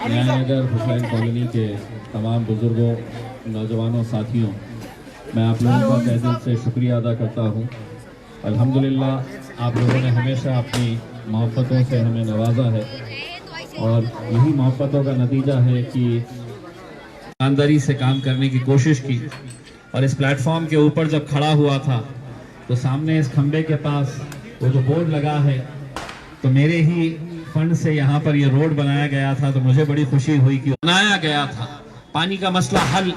Nyaynagar Hussain colony के तमाम बुजुर्गों, नौजवानों, साथियों, मैं आप लोगों का तहे दिल से शुक्रिया अदा करता हूँ। अल्हम्दुलिल्लाह आप लोगों ने हमेशा अपनी मोहब्बतों से हमें नवाजा है और यही मोहब्बतों का नतीजा है कि ईमानदारी से काम करने की कोशिश की। और इस प्लेटफॉर्म के ऊपर जब खड़ा हुआ था तो सामने इस खंबे के पास वो जो बोर्ड लगा है, तो मेरे ही फंड से यहाँ पर ये रोड बनाया गया था, तो मुझे बड़ी खुशी हुई कि बनाया गया था। पानी का मसला हल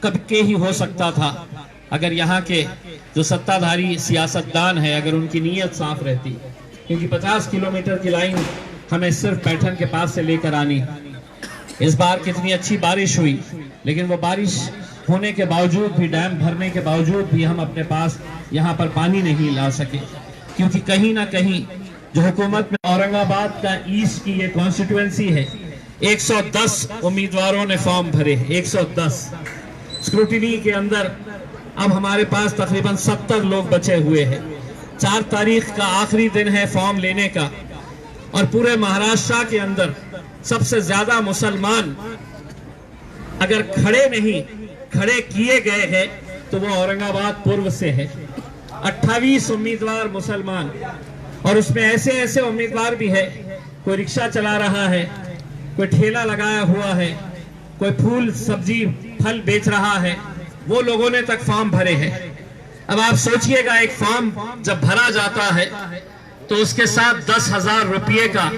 कब के ही हो सकता था अगर यहाँ के जो सत्ताधारी सियासतदान है, अगर उनकी नीयत साफ रहती, क्योंकि 50 किलोमीटर की लाइन हमें सिर्फ पैठन के पास से लेकर आनी। इस बार कितनी अच्छी बारिश हुई, लेकिन वो बारिश होने के बावजूद भी, डैम भरने के बावजूद भी हम अपने पास यहाँ पर पानी नहीं ला सके, क्योंकि कहीं ना कहीं जो हुकूमत में औरंगाबाद का ईस्ट की ये कॉन्स्टिट्यूएंसी है, 110 उम्मीदवारों ने फॉर्म भरे, 110 स्क्रूटिनी के अंदर। अब हमारे पास तकरीबन 70 लोग बचे हुए हैं। 4 तारीख का आखिरी दिन है फॉर्म लेने का, और पूरे महाराष्ट्र के अंदर सबसे ज्यादा मुसलमान अगर खड़े किए गए हैं तो वो औरंगाबाद पूर्व से है। 28 उम्मीदवार मुसलमान, और उसमें ऐसे ऐसे उम्मीदवार भी है, कोई रिक्शा चला रहा है, कोई ठेला लगाया हुआ है, कोई फूल सब्जी फल बेच रहा है, वो लोगों ने तक फॉर्म भरे हैं। अब आप सोचिएगा, एक फॉर्म जब भरा जाता है तो उसके साथ 10,000 रुपये का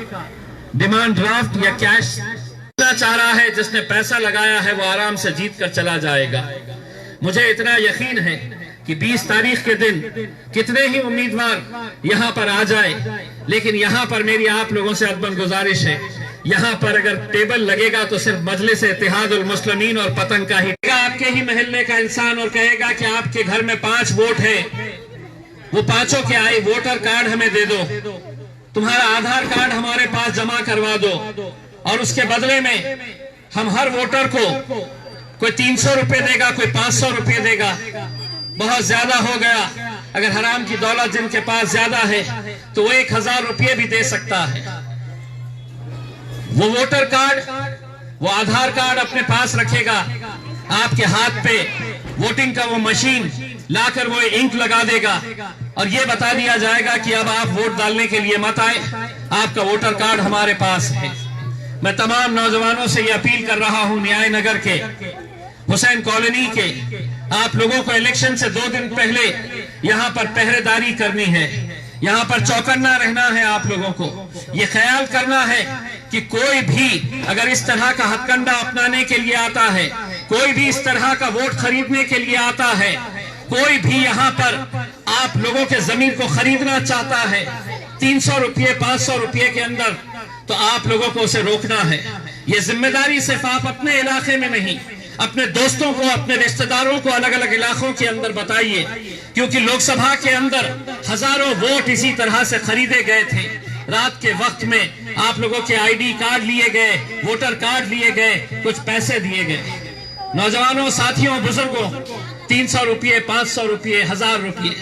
डिमांड ड्राफ्ट या कैश चाह रहा है। जिसने पैसा लगाया है वो आराम से जीत कर चला जाएगा। मुझे इतना यकीन है कि 20 तारीख के दिन कितने ही उम्मीदवार यहाँ पर आ जाए, लेकिन यहाँ पर मेरी आप लोगों से अदबन गुजारिश है, यहाँ पर अगर टेबल लगेगा तो सिर्फ मजलिस इत्तेहादुल मुस्लिमीन और पतंग का ही, आपके ही महल्ले का इंसान, और कहेगा कि आपके घर में 5 वोट है, वो पांचों के आए वोटर कार्ड हमें दे दो, तुम्हारा आधार कार्ड हमारे पास जमा करवा दो, और उसके बदले में हम हर वोटर को कोई 300 रुपए देगा, कोई 500 रुपए देगा। बहुत ज्यादा हो गया, अगर हराम की दौलत जिनके पास ज्यादा है तो वो 1000 रुपये भी दे सकता है। वो वोटर कार्ड, वो आधार कार्ड अपने पास रखेगा, आपके हाथ पे वोटिंग का वो मशीन लाकर वो इंक लगा देगा, और ये बता दिया जाएगा कि अब आप वोट डालने के लिए मत आए, आपका वोटर कार्ड हमारे पास है। मैं तमाम नौजवानों से ये अपील कर रहा हूं, न्याय नगर के, हुसैन कॉलोनी के, आप लोगों को इलेक्शन से 2 दिन पहले यहाँ पर पहरेदारी करनी है, यहाँ पर चौकन्ना रहना है। आप लोगों को ये ख्याल करना है कि कोई भी अगर इस तरह का हथकंडा अपनाने के लिए आता है, कोई भी इस तरह का वोट खरीदने के लिए आता है, कोई भी यहाँ पर आप लोगों के जमीन को खरीदना चाहता है 300 रुपये 500 रुपये के अंदर, तो आप लोगों को उसे रोकना है। ये जिम्मेदारी सिर्फ आप अपने इलाके में नहीं, अपने दोस्तों को, अपने रिश्तेदारों को अलग अलग इलाकों के अंदर बताइए, क्योंकि लोकसभा के अंदर हजारों वोट इसी तरह से खरीदे गए थे। रात के वक्त में आप लोगों के आईडी कार्ड लिए गए, वोटर कार्ड लिए गए, कुछ पैसे दिए गए। नौजवानों, साथियों, बुजुर्गों, 300 रुपये 500 रुपये 1000 रुपये,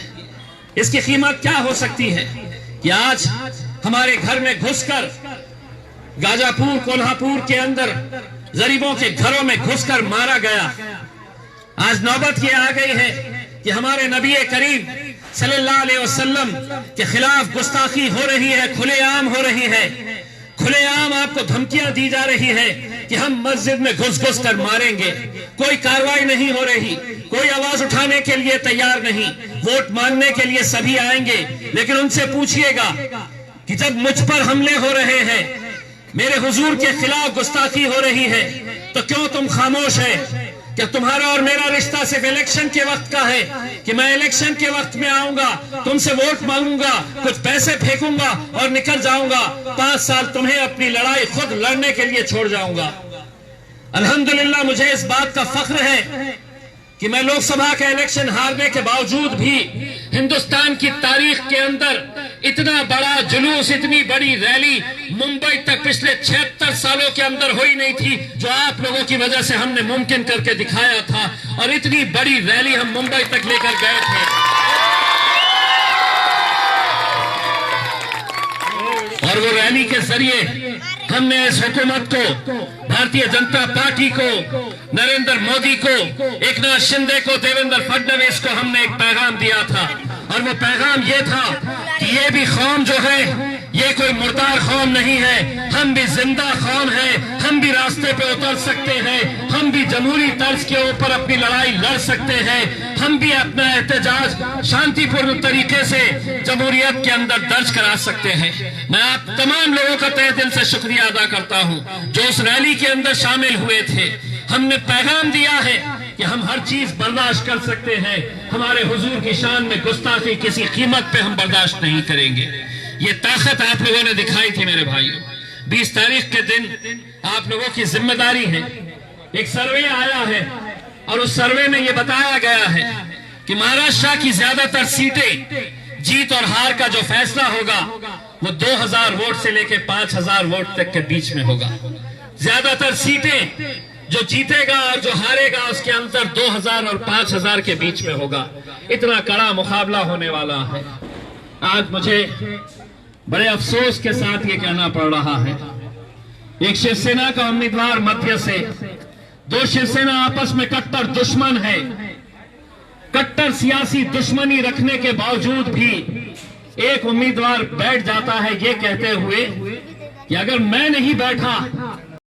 इसकी कीमत क्या हो सकती है कि आज हमारे घर में घुसकर, गाजापुर कोल्हापुर के अंदर गरीबों के घरों में घुसकर मारा गया। आज नौबत ये आ गई है कि हमारे नबी करीम सल्लल्लाहु अलैहि वसल्लम के खिलाफ गुस्ताखी हो रही है, खुलेआम हो रही है। खुलेआम आपको धमकियां दी जा रही है कि हम मस्जिद में घुस घुस कर मारेंगे। कोई कार्रवाई नहीं हो रही, कोई आवाज उठाने के लिए तैयार नहीं। वोट मांगने के लिए सभी आएंगे, लेकिन उनसे पूछिएगा कि जब मुझ पर हमले हो रहे हैं, मेरे हुजूर के खिलाफ गुस्ताखी हो रही है, तो क्यों तुम खामोश है? क्या तुम्हारा और मेरा रिश्ता सिर्फ इलेक्शन के वक्त का है कि मैं इलेक्शन के वक्त में आऊंगा, तुमसे वोट मांगूंगा, कुछ पैसे फेंकूंगा और निकल जाऊंगा? 5 साल तुम्हें अपनी लड़ाई खुद लड़ने के लिए छोड़ जाऊंगा। अल्हम्दुलिल्लाह, मुझे इस बात का फख्र है कि मैं लोकसभा का इलेक्शन हारने के बावजूद भी हिंदुस्तान की तारीख के अंदर इतना बड़ा जुलूस, इतनी बड़ी रैली मुंबई तक पिछले 76 सालों के अंदर हुई नहीं थी, जो आप लोगों की वजह से हमने मुमकिन करके दिखाया था। और इतनी बड़ी रैली हम मुंबई तक लेकर गए थे। के जरिए हमने इस हुकूमत को, भारतीय जनता पार्टी को, नरेंद्र मोदी को, एकनाथ शिंदे को, देवेंद्र फडणवीस को हमने एक पैगाम दिया था और वो पैगाम ये था कि ये भी कौम जो है ये कोई मुर्दार कौम नहीं है, हम भी जिंदा कौम है, हम भी रास्ते पे उतर सकते हैं, हम भी जमहूरी तर्ज के ऊपर अपनी लड़ाई लड़ सकते हैं, हम भी अपना एहतजाज शांतिपूर्ण तरीके से जमहूरियत के अंदर दर्ज करा सकते हैं। मैं आप तमाम लोगों का तहे दिल से शुक्रिया अदा करता हूं जो उस रैली के अंदर शामिल हुए थे। हमने पैगाम दिया है कि हम हर चीज बर्दाश्त कर सकते हैं, हमारे हुजूर की शान में गुस्ताखी किसी कीमत पे हम बर्दाश्त नहीं करेंगे। ये ताकत आप लोगों ने दिखाई थी मेरे भाइयों। 20 तारीख के दिन आप लोगों की जिम्मेदारी है। एक सर्वे आया है और उस सर्वे में ये बताया गया है कि महाराष्ट्र की ज्यादातर सीटें, जीत और हार का जो फैसला होगा वो 2000 वोट से लेकर 5000 वोट तक के बीच में होगा। ज्यादातर सीटें जो जीतेगा और जो हारेगा उसके अंतर 2000 और 5000 के बीच में होगा। इतना कड़ा मुकाबला होने वाला है। आज मुझे बड़े अफसोस के साथ ये कहना पड़ रहा है, एक शिवसेना का उम्मीदवार मध्य से, दो शिवसेना आपस में कट्टर दुश्मन है, कट्टर सियासी दुश्मनी रखने के बावजूद भी एक उम्मीदवार बैठ जाता है ये कहते हुए कि अगर मैं नहीं बैठा